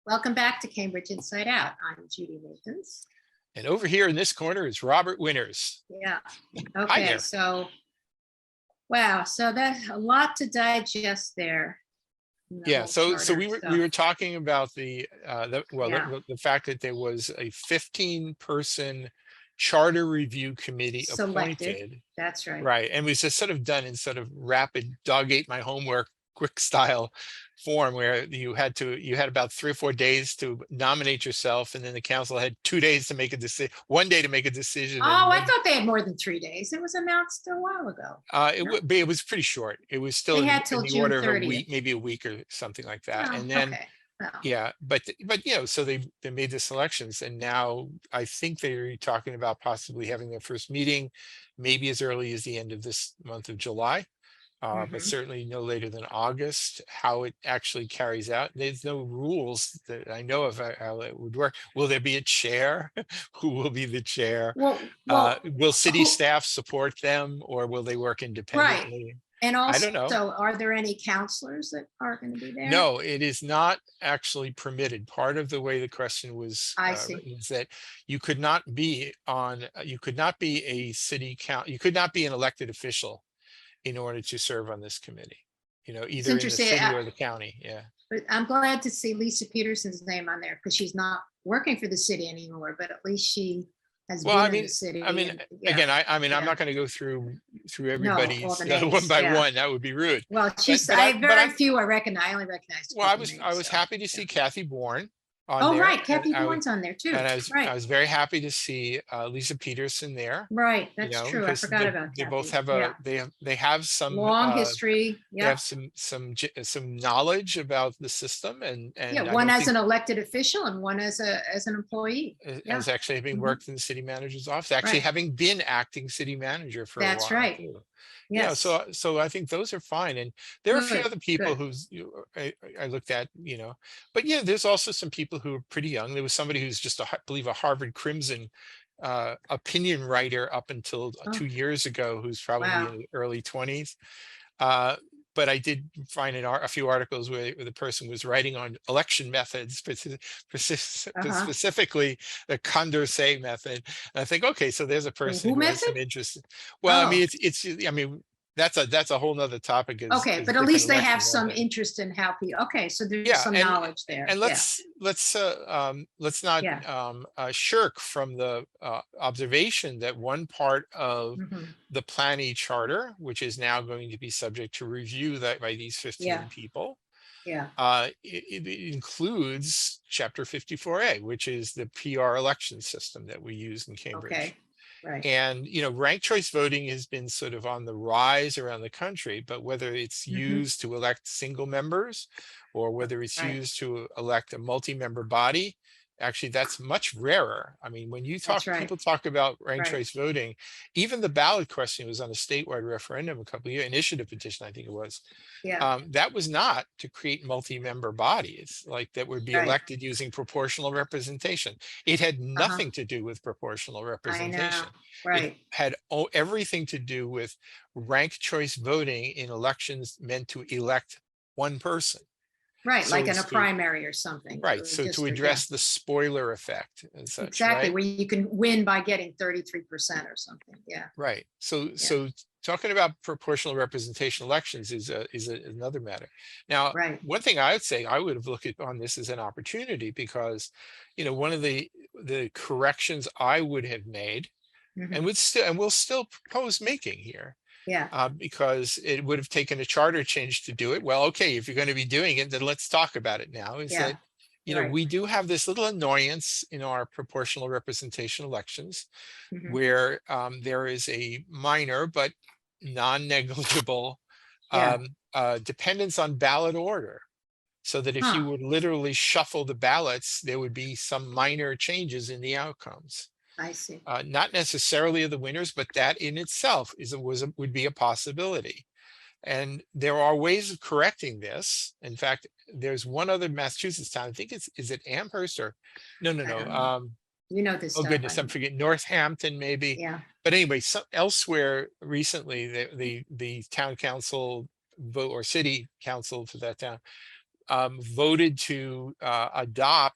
Welcome back to Cambridge Inside Out. I'm Judy Nathans. And over here in this corner is Robert Winters. Yeah. Hi Okay. there. So, wow. So that's a lot to digest there. Yeah. So we were talking about the fact that there was a 15-person charter review committee appointed. That's right. Right. And it was just sort of done in sort of rapid dog ate my homework quick style form, where you had about 3 or 4 days to nominate yourself, and then the council had 2 days to make a decision, 1 day to make a decision. Oh, I thought they had more than 3 days. It was announced a while ago. It was pretty short. It was still in the order of a week, maybe a week or something like that. And then yeah, but so they made the selections, and now I think they're talking about possibly having their first meeting maybe as early as the end of this month of July. But certainly no later than August. How it actually carries out, there's no rules that I know of how it would work. Will there be a chair? Who will be the chair? Will city staff support them, or will they work independently? Right. And also, I don't know. So are there any counselors that are going to be there? No, it is not actually permitted. Part of the way the question was written is that you could not be a city council, you could not be an elected official in order to serve on this committee, either in the city or the county. Yeah. But I'm glad to see Lisa Peterson's name on there, because she's not working for the city anymore, but at least she has been in the city. Again, I'm not going to go through everybody's one by one. That would be rude. Well, I very few I recognize. I only recognize. Well, I was happy to see Kathy Bourne on there. Oh, right. Kathy Bourne's on there too. And I was very happy to see Lisa Peterson there. Right. That's true. I forgot about that. They both have they have some long history. They have some knowledge about the system, and one as an elected official and one as an employee. As actually having worked in the city manager's office, actually having been acting city manager for a while. That's right. Too. Yes. So I think those are fine, and there are a few other people who's I looked at, but there's also some people who are pretty young. There was somebody who's just I believe a Harvard Crimson opinion writer up until 2 years ago, who's probably in the early 20s. But I did find a few articles where the person was writing on election methods, specifically the Condorcet method. And I think, okay, so there's a person who has some interest. Well, that's a whole nother topic. But at least they have some interest in how people. Okay, so there's some knowledge there. And let's not shirk from the observation that one part of the Planning Charter, which is now going to be subject to review by these 15 people, it includes Chapter 54A, which is the PR election system that we use in Cambridge. Okay. Right. And ranked choice voting has been sort of on the rise around the country, but whether it's used to elect single members or whether it's used to elect a multi-member body, actually that's much rarer. I mean, when you people talk about ranked choice voting, even the ballot question was on a statewide referendum a couple of years, initiative petition, I think it was. That was not to create multi-member bodies like that would be elected using proportional representation. It had nothing to do with proportional representation. It had everything to do with ranked choice voting in elections meant to elect one person. Right, so like in a primary or something. Right, so to address the spoiler effect and such. Exactly, where you can win by getting 33% or something. Yeah. Right. So talking about proportional representation elections is another matter. Now, one thing I would say, I would have looked on this as an opportunity, because one of the corrections I would have made and will still propose making here. Because it would have taken a charter change to do it. Well, okay, if you're going to be doing it, then let's talk about it now. Is that we do have this little annoyance in our proportional representation elections, where there is a minor but non-negligible dependence on ballot order, so that if you would literally shuffle the ballots, there would be some minor changes in the outcomes. I see. Not necessarily of the winners, but that in itself would be a possibility. And there are ways of correcting this. In fact, there's one other Massachusetts town. I think is it Amherst or no. This. Oh goodness, I'm forgetting. Northampton maybe. Yeah. But anyway, elsewhere recently, the town council vote, or city council for that town, voted to adopt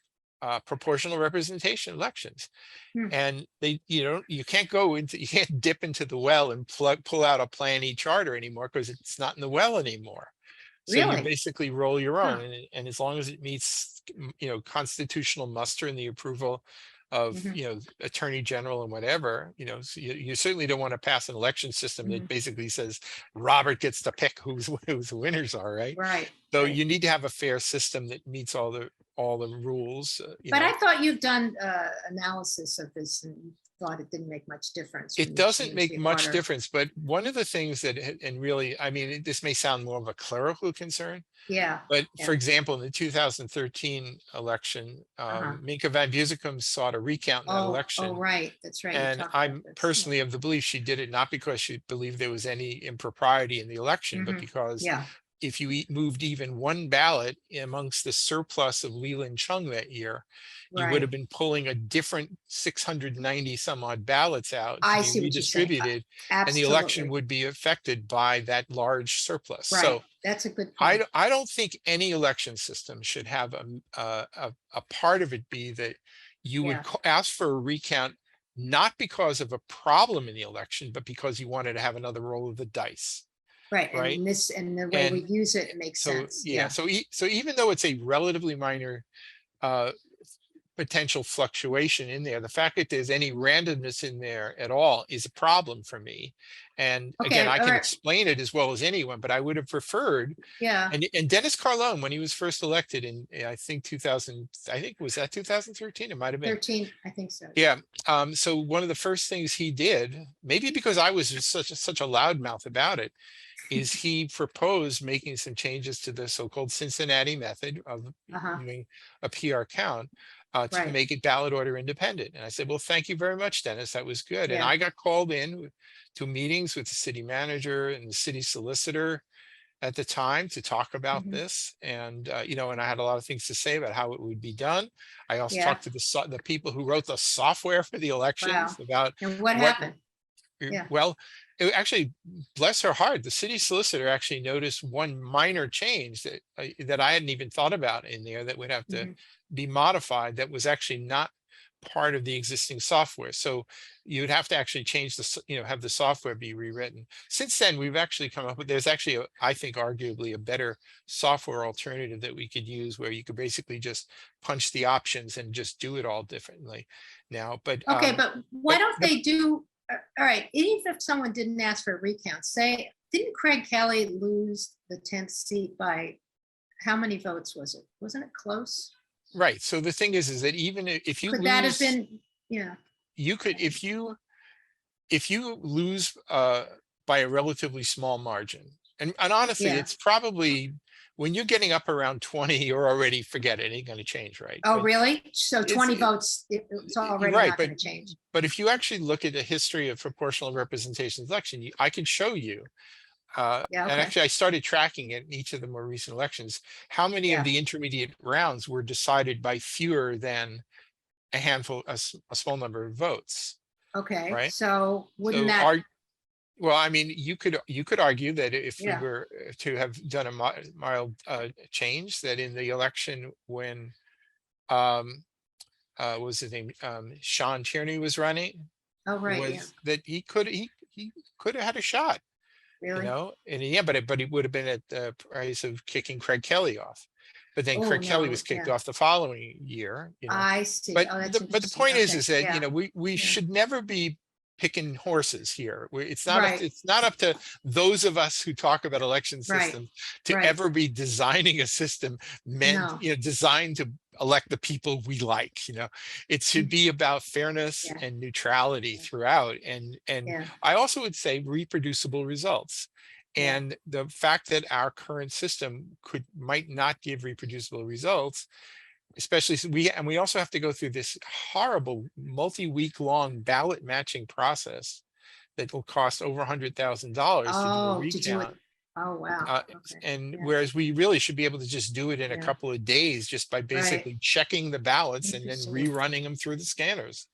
proportional representation elections. And you can't dip into the well and pull out a Plan E charter anymore, because it's not in the well anymore. So you Really? basically roll your own, and as long as it meets, constitutional muster and the approval of, attorney general and whatever, so you certainly don't want to pass an election system that basically says Robert gets to pick who's the winners are, right? Right. So right. you need to have a fair system that meets all the rules. But I thought you've done analysis of this and you thought it didn't make much difference. It doesn't make much difference, but one of the things that, and really, I mean, this may sound more of a clerical concern. Yeah. But for example, in the 2013 election, Minka van Buzikum sought a recount in that election. Oh, right. That's right. And I'm personally of the belief she did it not because she believed there was any impropriety in the election, but because if you moved even one ballot amongst the surplus of Leland Chung that year, you would have been pulling a different 690 some odd ballots out to be redistributed, and the election would be affected by that large surplus. Right. So that's a good point. I don't think any election system should have a part of it be that you would ask for a recount, not because of a problem in the election, but because you wanted to have another roll of the dice. Right. And the way we use it makes sense. Yeah. So even though it's a relatively minor potential fluctuation in there, the fact that there's any randomness in there at all is a problem for me. And again, I can explain it as well as anyone, but I would have preferred. And Dennis Carlone, when he was first elected in, I think was that 2013? It might have been 13. I think so. Yeah. So one of the first things he did, maybe because I was just such a loudmouth about it, is he proposed making some changes to the so-called Cincinnati method of doing a PR count to make it ballot order independent. And I said, well, thank you very much, Dennis. That was good. And I got called in to meetings with the city manager and the city solicitor at the time to talk about this. And, and I had a lot of things to say about how it would be done. I also talked to the people who wrote the software for the elections about what happened. Well, it actually, bless her heart, the city solicitor actually noticed one minor change that I hadn't even thought about in there that would have to be modified, that was actually not part of the existing software. So you'd have to actually change have the software be rewritten. Since then, we've actually come up with, there's actually, I think, arguably a better software alternative that we could use, where you could basically just punch the options and just do it all differently now. But but why don't they do? All right, even if someone didn't ask for a recount, didn't Craig Kelly lose the 10th seat by how many votes was it? Wasn't it close? Right. So the thing is that even if you could that have been, you could, if you lose by a relatively small margin, and honestly, it's probably, when you're getting up around 20, you're already, forget it, ain't going to change, right? Oh, really? So 20 votes, it's already not going to change. But if you actually look at the history of proportional representation election, I can show you. And actually, I started tracking it in each of the more recent elections, how many of the intermediate rounds were decided by fewer than a small number of votes. Okay. Right. So wouldn't that? Well, I mean, you could argue that if we were to have done a mild change, that in the election when what was his name, Sean Tierney was running, that he could have had a shot. Really? But he would have been at the price of kicking Craig Kelly off. But then Craig Kelly was kicked off the following year. I see. But the point is that we should never be picking horses here. It's not up to those of us who talk about election systems to ever be designing a system designed to elect the people we like. It should be about fairness and neutrality throughout. And I also would say reproducible results. And the fact that our current system might not give reproducible results, especially we also have to go through this horrible multi-week long ballot matching process that will cost over $100,000 to do a recount. Oh, wow. Whereas we really should be able to just do it in a couple of days, just by basically checking the ballots and then rerunning them through the scanners.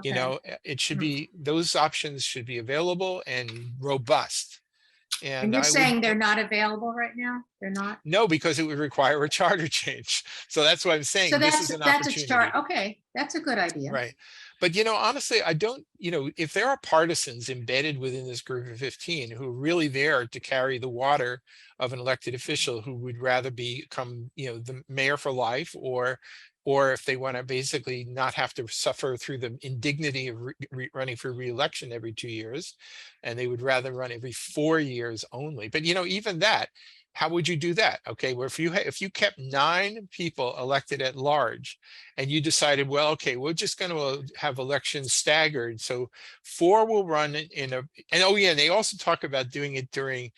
It should be, those options should be available and robust. And And you're I would, saying they're not available right now? They're not? no, because it would require a charter change. So that's why I'm So saying this is an that's a chart. opportunity. Okay, that's a good idea. Right. But, honestly, I don't, if there are partisans embedded within this group of 15 who are really there to carry the water of an elected official who would rather become, the mayor for life, or if they want to basically not have to suffer through the indignity of running for re-election every 2 years, and they would rather run every 4 years only. But, even that, how would you do that? Okay, well, if you kept 9 people elected at large, and you decided, well, okay, we're just going to have elections staggered, so 4 will run and oh yeah, and they also talk about doing it during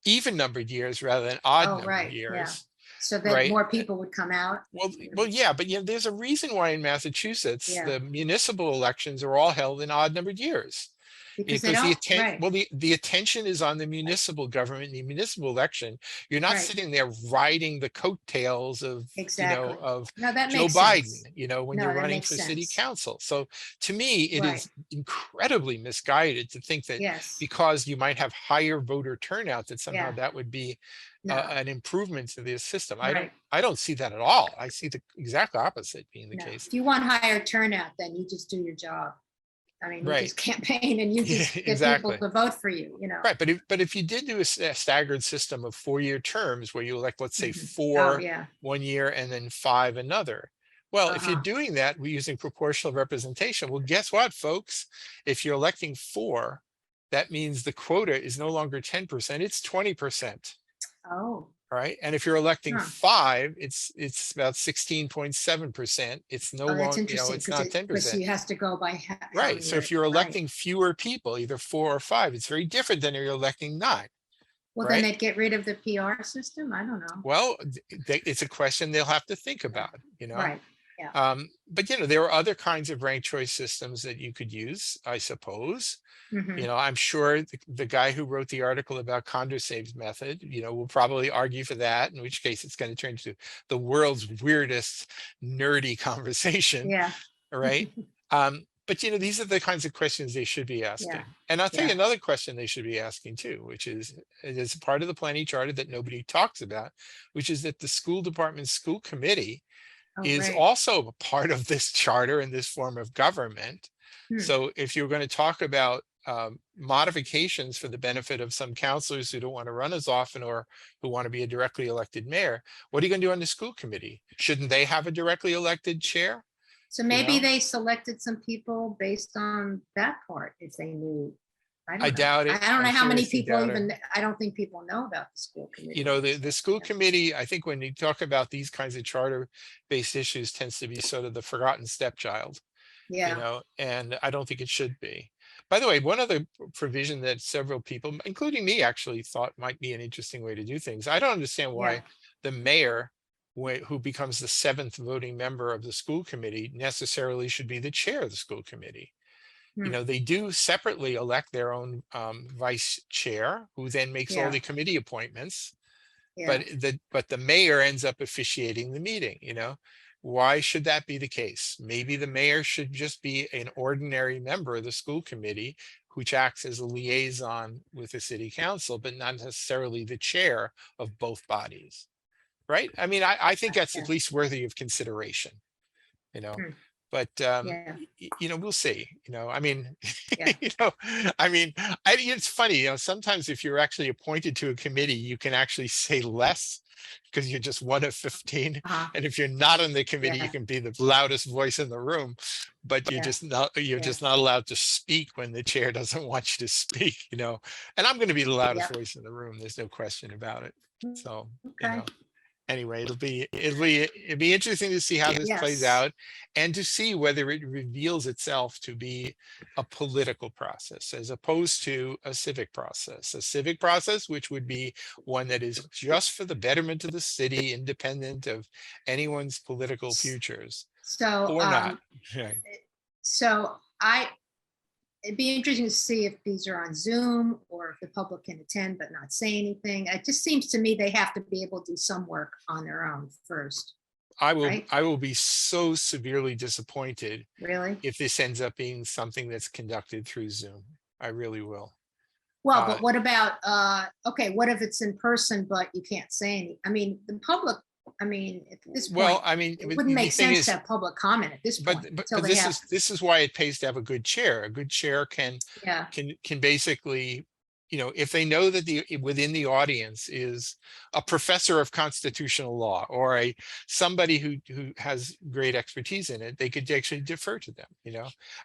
even numbered years rather than odd Oh, numbered right, yeah. years. So that Right. more people would come out. Well, yeah, but there's a reason why in Massachusetts Yeah. the municipal elections are all held in odd numbered years. Because they Because don't, right. the attention is on the municipal government, the municipal election. You're not Right. sitting there riding the coattails of, Exactly. of No, that Joe makes Biden, sense. when No, you're that running makes for city sense. council. So to me, it Right. is incredibly misguided to think that Yes. because you might have higher voter turnout, that somehow Yeah. that would be No, an improvement to the system. right. I don't see that at all. I see the exact opposite being the No. case. If you want higher turnout, then you just do your job. I mean, you Right. just campaign and you just get Exactly. people to vote for you, Right, but if you did do a staggered system of 4-year terms where you elect, let's say, Mhm. 4 Oh, yeah. 1 year and then 5 another. Well, if you're Uh-huh. doing that, we're using proportional representation. Well, guess what, folks? If you're electing 4, that means the quota is no longer 10%, it's 20%. Oh, Right. And if you're electing Huh. 5, it's about 16.7%. It's no oh, that's longer, interesting it's because not because 10%. he has to go by how Right. many So if are you're right. electing fewer people, either 4 or 5, it's very different than if you're electing 9. Well, then Right. they'd get rid of the PR system. I don't know. Well, it's a question they'll have to think about, Right. Yeah. But there are other kinds of ranked choice systems that you could use, I suppose. Mhm. I'm sure the guy who wrote the article about Condorcet's method, will probably argue for that, in which case it's going to turn into the world's weirdest nerdy conversation. Yeah. All right. But these are the kinds of questions they should be asking. Yeah. And I'll tell you Yeah. another question they should be asking too, which is, it is part of the planning charter that nobody talks about, which is that the school department school committee Oh, is right. also a part of this charter and this form of government. Hmm. So if you're going to talk about modifications for the benefit of some counselors who don't want to run as often or who want to be a directly elected mayor, what are you going to do on the school committee? Shouldn't they have a directly elected chair? So maybe they selected some people based on that part if they knew. I don't know. Doubt it. I don't know I'm how many seriously people doubt it. I don't think people know about the school committee. The school Yeah. committee, I think when you talk about these kinds of charter-based issues, tends to be sort of the forgotten stepchild, Yeah. and I don't think it should be. By the way, one other provision that several people, including me, actually thought might be an interesting way to do things. I don't understand why Yeah. the mayor, who becomes the 7th voting member of the school committee, necessarily should be the chair of the school committee. Hmm. They do separately elect their own vice chair, who then makes all Yeah. the committee appointments. Yeah. But the mayor ends up officiating the meeting. Why should that be the case? Maybe the mayor should just be an ordinary member of the school committee, which acts as a liaison with the city council, but not necessarily the chair of both bodies. Right? I mean, I think that's Yeah. at least worthy of consideration. Hmm. But Yeah. we'll see. I mean, Yeah. it's funny. Sometimes if you're actually appointed to a committee, you can actually say less because you're just one of 15. Uh-huh. And if you're not on the committee, you Yeah. can be the loudest voice in the room, but you're Yeah. just not allowed to speak when the chair doesn't want you to speak. And I'm going to be the loudest Yep. voice in the room. There's no question about it. So, Okay. anyway, it'll be interesting to see how this plays Yes. out and to see whether it reveals itself to be a political process as opposed to a civic process which would be one that is just for the betterment of the city, independent of anyone's political futures So, or not. Right. so it'd be interesting to see if these are on Zoom or if the public can attend but not say anything. It just seems to me they have to be able to do some work on their own first. I Right? will be so severely disappointed Really? if this ends up being something that's conducted through Zoom. I really will. Well, but what about, okay, what if it's in person, but you can't say any, I mean, the public, I mean, at this Well, point, I mean, it wouldn't make sense to have public comment at this but point but, until but they have, this is why it pays to have a good chair. A good chair yeah, can basically, if they know that within the audience is a professor of constitutional law or somebody who has great expertise in it, they could actually defer to them.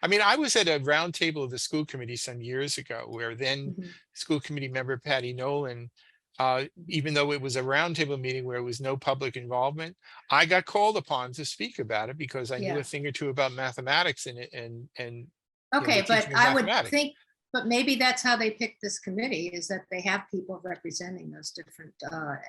I mean, I was at a round table of the school committee some years ago where then mhm, school committee member Patty Nolan, even though it was a roundtable meeting where it was no public involvement, I got called upon to speak about it because I knew yeah. a thing or two about mathematics and the Okay, but teaching of I would mathematics. think, but maybe that's how they picked this committee, is that they have people representing those different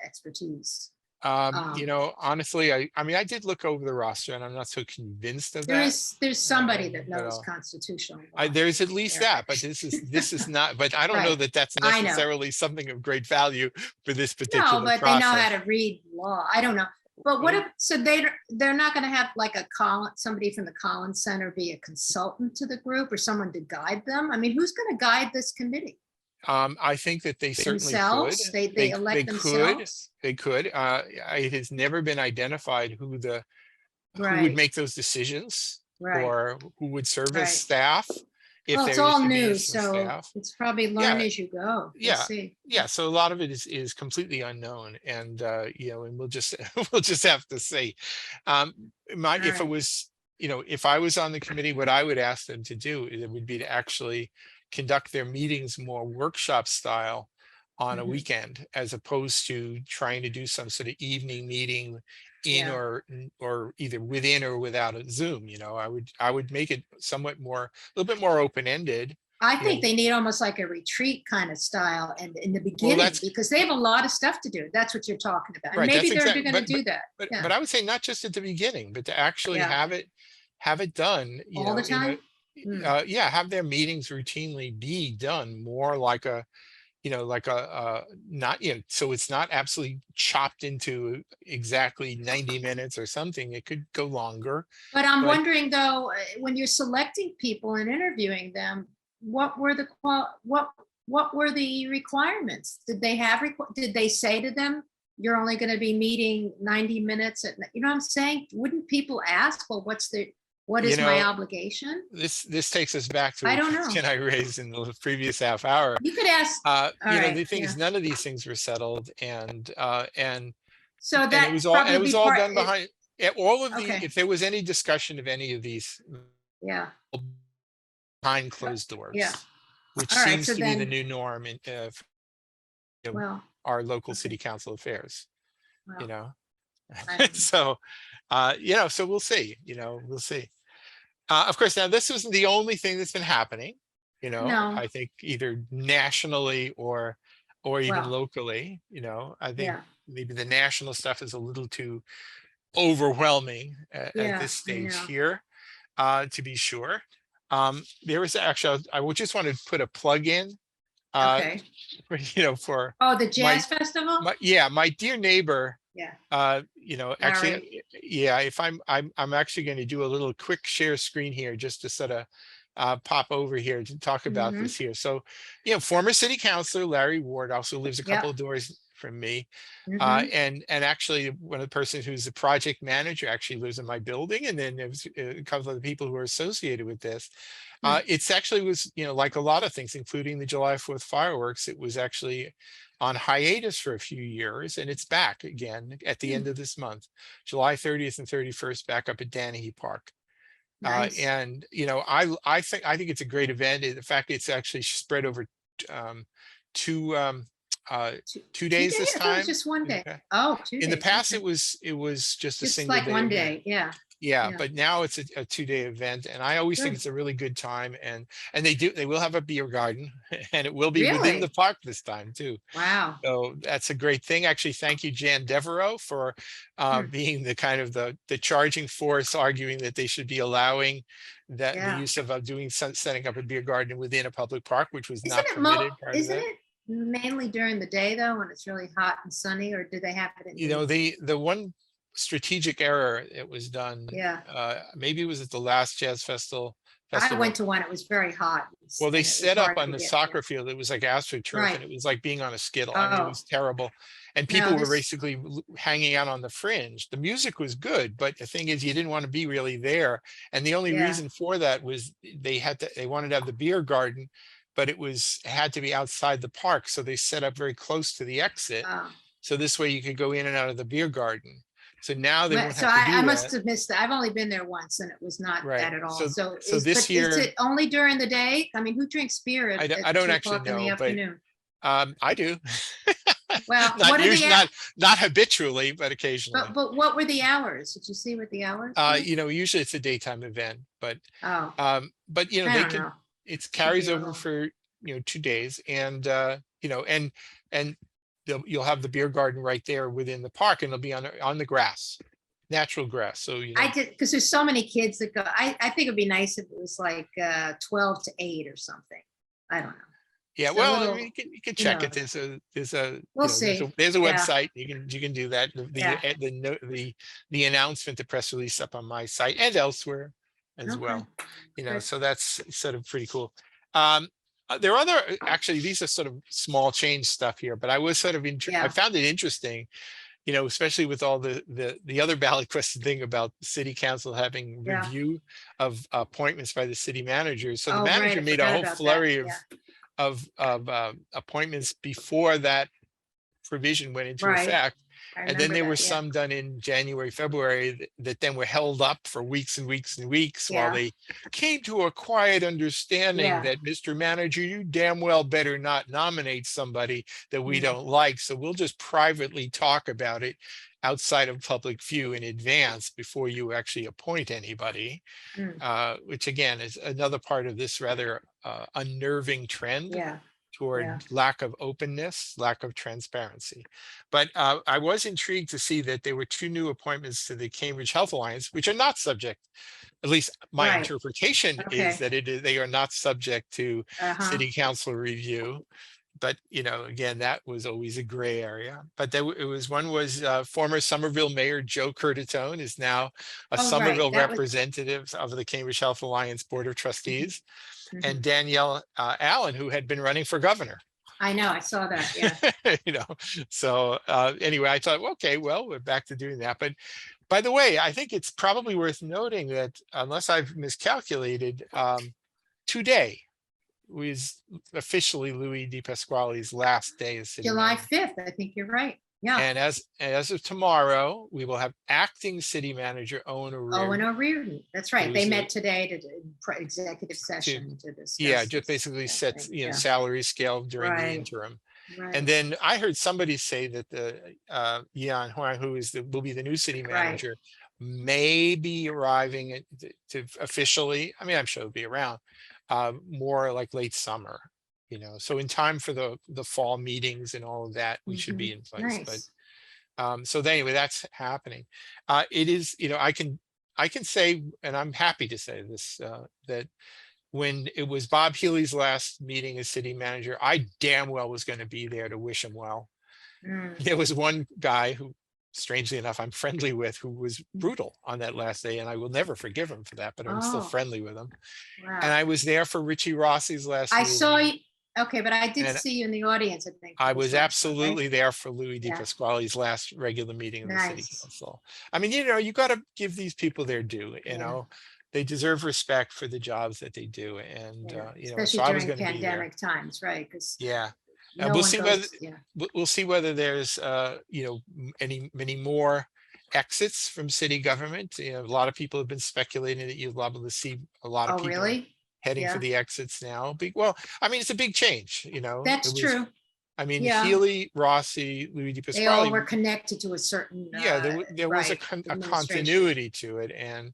expertise. Honestly, I mean, I did look over the roster and I'm not so convinced of that. There's somebody that but, knows constitutional law. there's at least there. that, but this is not, but I don't know Right. that that's I know. necessarily something of great value for this No, particular but they know how to read law. I don't know. But what Right. if, so they're not going to have like somebody from the Collins Center be a consultant to the group or someone to guide them? I mean, who's going to guide this committee? I think that they certainly could. Themselves? They elect themselves? They could. It has never been identified who would Right, make those decisions right, or who would serve as right. staff. If Well, it's there is all to be new, some so staff. it's probably learn as you go. We'll Yeah. see. Yeah, so a lot of it is completely unknown, and and we'll just we'll just have to see. If it right. was, if I was on the committee, what I would ask them to do, it would be to actually conduct their meetings more workshop style on a Mhm. weekend, as opposed to trying to do some sort of evening meeting in Yeah. or either within or without a Zoom. I would make it somewhat more, a little bit more open-ended. I think they need almost like a retreat kind of style and in the beginning, that's- because they have a lot of stuff to do. That's what you're talking about. And Right, maybe that's they're exactly, going to do that. but Yeah. but I would say not just at the beginning, but to actually Yeah. have it done, All the time? have their meetings routinely be done more like a, not, so it's not absolutely chopped into exactly 90 minutes or something. It could go longer. But I'm But- wondering though, when you're selecting people and interviewing them, what were the requirements? Did they say to them, you're only going to be meeting 90 minutes you know what I'm saying? Wouldn't people ask, well, what is my obligation? This takes us back to I a don't know. question I raised in the previous half hour. You could ask. The thing is, none of these things were settled, and so and that it was all done behind all of the. Okay. If there was any discussion of any of these, Yeah. behind closed doors, Yeah. which All right, seems so to be the then- new norm in Well, our local okay. city council affairs. well, I don't know. So, so we'll see. We'll see. Of course, now this isn't the only thing that's been happening. No. I think either nationally or even Well, locally. I think Yeah. maybe the national stuff is a little too overwhelming at Yeah, this stage I know. here, to be sure. There was actually, I would just want to put a plug in, Okay. for Oh, the jazz festival? my dear neighbor. Yeah. Actually, if I'm actually going to do a little quick share screen here just to sort of pop over here to talk about Mhm. this here. So, former city councilor Larry Ward also lives a couple of doors from me. Mhm. And actually one of the persons who's the project manager actually lives in my building. And then there's a couple of the people who are associated with this. It's actually was, like a lot of things, including the July 4th fireworks, it was actually on hiatus for a few years, and it's back again at the end of this month, July 30th and 31st, back up at Danahy Park. Nice. And I think it's a great event. The fact it's actually spread over 2 days this I thought it time. was just one day. Okay. Oh, 2 days. In the past, okay. it was just a Just single like day one event. day. Yeah. Yeah, Yeah. but now it's a 2-day event, and I always think Good. it's a really good time. And they will have a beer garden, and it will be within Really? the park this time too. Wow. So that's a great thing. Actually, thank you, Jan Devereaux, for being the kind of the charging force, arguing that they should be allowing the Yeah. use of setting up a beer garden within a public park, which was Isn't not it permitted. Part of isn't that. it mainly during the day though, when it's really hot and sunny, or do they have it in the evening? The one strategic error that was done, Yeah. maybe it was at the last jazz I went to one, it was very hot. Well, they and it was set up hard on to the get soccer there. field. It was like AstroTurf, Right. and it was like being on a skittle. I mean, it Oh, was terrible. And no, people were this, basically hanging out on the fringe. The music was good, but the thing is, you didn't want to be really there. And the only yeah. reason for that was they wanted to have the beer garden, but it had to be outside the park. So they set up very close to the exit. Oh. So this way you could go in and out of the beer garden. So now they won't So have to I do must that. have missed that. I've only been there once and it was not Right. that at all. So So this but year, is it only during the day? I mean, who drinks beer I at don't 2 actually o'clock in the know, but afternoon? I do. Well, Not what are the, usually, not habitually, but occasionally. but what were the hours? Did you see what the hours were? Usually it's a daytime event, but Oh, they I don't can, know. it Could be carries a over little- for 2 days, and and you'll have the beer garden right there within the park, and it'll be on the grass, natural grass. So I did, because there's so many kids that go. I think it'd be nice if it was like 12 to 8 or something. I don't know. yeah, It's a well, I little, mean, you can check know, it. There's a We'll there's see. there's a Yeah. website. You can do that. Yeah. The announcement, the press release up on my site and elsewhere as Okay. well. Good. So that's sort of pretty cool. There are actually, these are sort of small change stuff here, but I was sort of I found it interesting, especially with all the other ballot question thing about the city council having review of appointments by the city manager. So the manager made a whole flurry of appointments before that provision went into effect. And then there were some done in January, February that then were held up for weeks and weeks and weeks while they came to a quiet understanding that, Mr. Manager, you damn well better not nominate somebody that we don't like. So we'll just privately talk about it outside of public view in advance before you actually appoint anybody, which again is another part of this rather unnerving trend toward lack of openness, lack of transparency. But I was intrigued to see that there were 2 new appointments to the Cambridge Health Alliance, which are not subject, at least my interpretation is that they are not subject to city council review. But, again, that was always a gray area. But one was former Somerville Mayor Joe Curtatone is now a Somerville representative of the Cambridge Health Alliance Board of Trustees. And Danielle Allen, who had been running for governor. I know, I saw that, yeah. So anyway, I thought, okay, well, we're back to doing that. But by the way, I think it's probably worth noting that unless I've miscalculated, today was officially Louis DePasquale's last day as city July manager. 5th, I think you're right. Yeah. And as of tomorrow, we will have acting city manager Owen O'Riordan. Owen O'Riordan. That's right. They met today to do executive session to discuss. Yeah, just basically set salary scale during the interim. Right. And then I heard somebody say that the Yan Huang, who will be the new city manager, may be arriving to officially. I mean, I'm sure he'll be around more like late summer. So in time for the fall meetings and all of that, we should be in place. Nice. But so anyway, that's happening. It is, I can say, and I'm happy to say this, that when it was Bob Healy's last meeting as city manager, I damn well was going to be there to wish him well. There was one guy who, strangely enough, I'm friendly with, who was brutal on that last day, and I will never forgive him for that, but I'm still friendly with him. Wow. And I was there for Richie Rossi's last meeting. I saw you. Okay, but I did see you in the audience, I think. I was absolutely there for Louis DePasquale's last regular meeting of the city council. I mean, you got to give these people their due, they deserve respect for the jobs that they do. And, especially during pandemic times, right? Because we'll see whether there's, many more exits from city government. A lot of people have been speculating that you'll be able to see a lot of people heading for the exits now. Well, I mean, it's a big change, That's true. I mean, Healy, Rossi, Louis DePasquale. They all were connected to a certain. There was a continuity to it. And,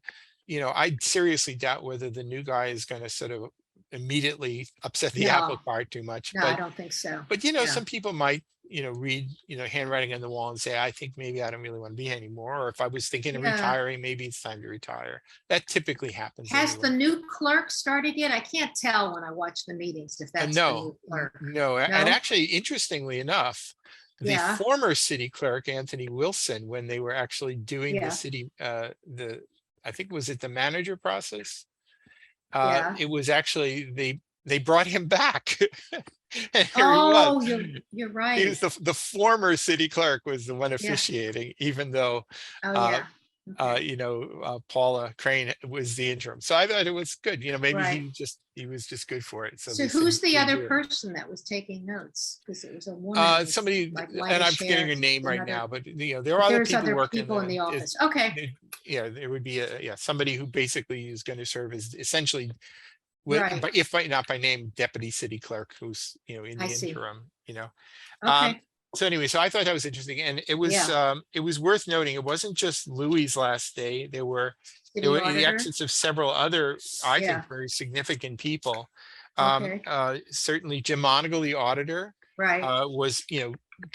I seriously doubt whether the new guy is going to sort of immediately upset the apple cart too much. No, but, I don't think so. But, some people might, read, handwriting on the wall and say, I think maybe I don't really want to be here anymore. Or if I was thinking of retiring, maybe it's time to retire. That typically happens. Has the new clerk started yet? I can't tell when I watch the meetings if that's the new clerk. No. And actually, interestingly enough, the former city clerk, Anthony Wilson, when they were actually doing the city, I think, was it the manager process? it was actually, they brought him back. And here Oh, he was. you're He right. was the former city clerk was the one Yeah. officiating, even though Oh, yeah. Okay. Paula Crane was the interim. So I thought it was good. Maybe Right. he was just good for it. So So they said who's the he'll other do it. person that was taking notes? Because it was a woman. With, Somebody, like and I'm lightish forgetting hair, her name right another. now, but there are But other there's people other working people in the office. Okay. Yeah, there would be somebody who basically is going to serve as essentially, Right. but if not by name, deputy city clerk, who's in I the see. interim. Okay. So anyway, so I thought that was interesting, and it was worth noting it wasn't just Louis's last day. There were City the auditor. exits of several other, I Yeah. think, very significant people. Okay. Certainly Jim Monagle, the auditor, Right. was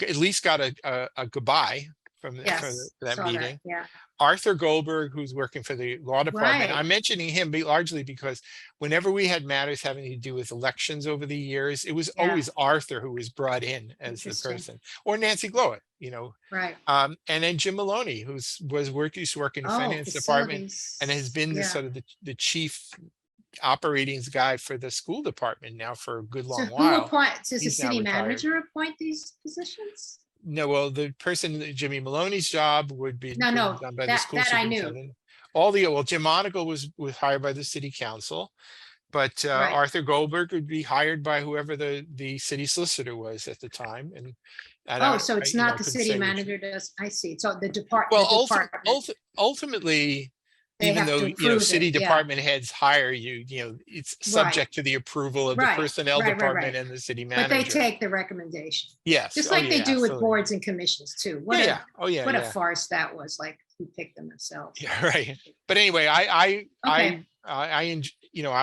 at least got a goodbye from Yes. that Saw meeting. that. Yeah. Arthur Goldberg, who's working for the law department. Right. I'm mentioning him largely because whenever we had matters having to do with elections over the years, it was always Arthur who was brought in as the person, or Nancy Glowett, Right. and then Jim Maloney, used to work in the finance department and has been the sort of the chief operating guy for the school department now for a good long while. Who appoints? Does the He's now city retired. manager appoint these positions? No, well, the person, Jimmy Maloney's job would be done by the school superintendent. Jim Monagle was hired by the city council, but Arthur Goldberg would be hired by whoever the city solicitor was at the time. And so it's not the city manager does. I see. So the department. Well, ultimately, even though city department heads hire you, it's subject to the approval of the personnel department and the city manager. But they take the recommendation. Yes, just like they do with boards and commissions too. What a farce that was! Like, who picked them themselves? Yeah, right. But anyway, I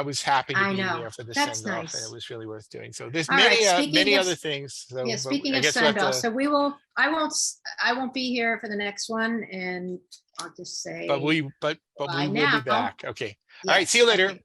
was happy to be there for the send off, and it was really worth doing. So there's many other things. So, yeah, speaking of send off, so I won't be here for the next one, and I'll just say. But we will be back. Okay. Yes. All right. See you later. Okay.